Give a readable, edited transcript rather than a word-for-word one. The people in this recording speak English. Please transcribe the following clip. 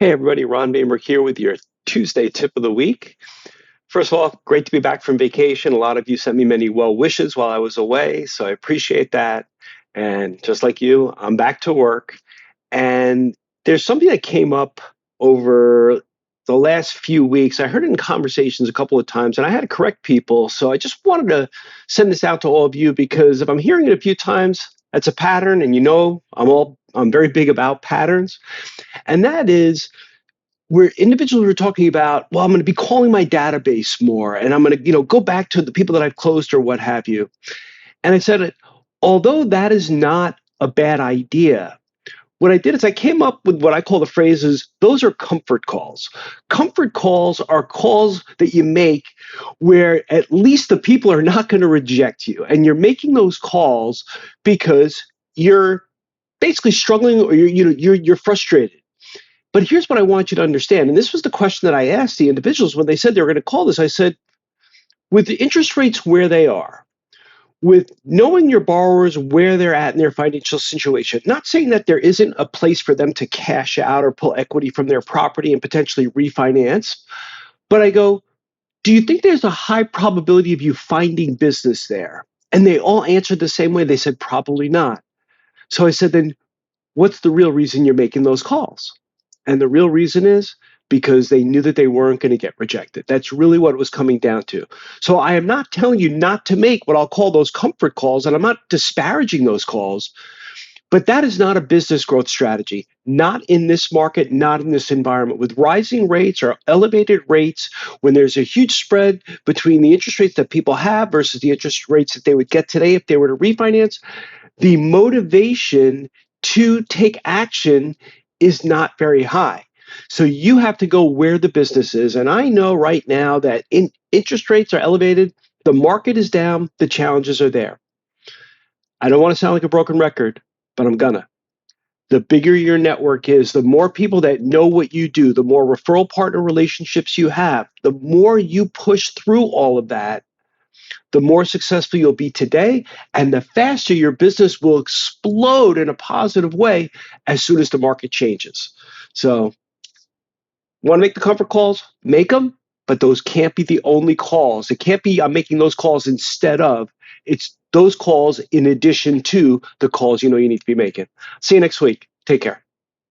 Hey everybody, Ron Bamer here with your Tuesday tip of the week. First of all, great to be back from vacation. A lot of you sent me many well wishes while I was away, so I appreciate that. And just like you, I'm back to work. And there's something that came up over the last few weeks. I heard it in conversations a couple of times, and I had to correct people. So I just wanted to send this out to all of you because if I'm hearing it a few times, that's a pattern, and I'm very big about patterns. And that is where individuals were talking about, well, I'm going to be calling my database more and I'm going to, go back to the people that I've closed or what have you. And I said, although that is not a bad idea, what I did is I came up with what I call the phrases, those are comfort calls. Comfort calls are calls that you make where at least the people are not going to reject you. And you're making those calls because you're basically struggling or you're frustrated. But here's what I want you to understand. And this was the question that I asked the individuals when they said they were going to call this. I said, with the interest rates where they are, with knowing your borrowers where they're at in their financial situation, not saying that there isn't a place for them to cash out or pull equity from their property and potentially refinance, but I go, do you think there's a high probability of you finding business there? And they all answered the same way. They said, probably not. So I said, then what's the real reason you're making those calls? And the real reason is because they knew that they weren't going to get rejected. That's really what it was coming down to. So I am not telling you not to make what I'll call those comfort calls, and I'm not disparaging those calls, but that is not a business growth strategy, not in this market, not in this environment. With rising rates or elevated rates, when there's a huge spread between the interest rates that people have versus the interest rates that they would get today if they were to refinance, the motivation to take action is not very high. So you have to go where the business is. And I know right now that interest rates are elevated, the market is down, the challenges are there. I don't want to sound like a broken record, but I'm gonna. The bigger your network is, the more people that know what you do, the more referral partner relationships you have, the more you push through all of that, the more successful you'll be today, and the faster your business will explode in a positive way as soon as the market changes. So, want to make the comfort calls? Make them, but those can't be the only calls. It can't be I'm making those calls instead of. It's those calls in addition to the calls you know you need to be making. See you next week. Take care.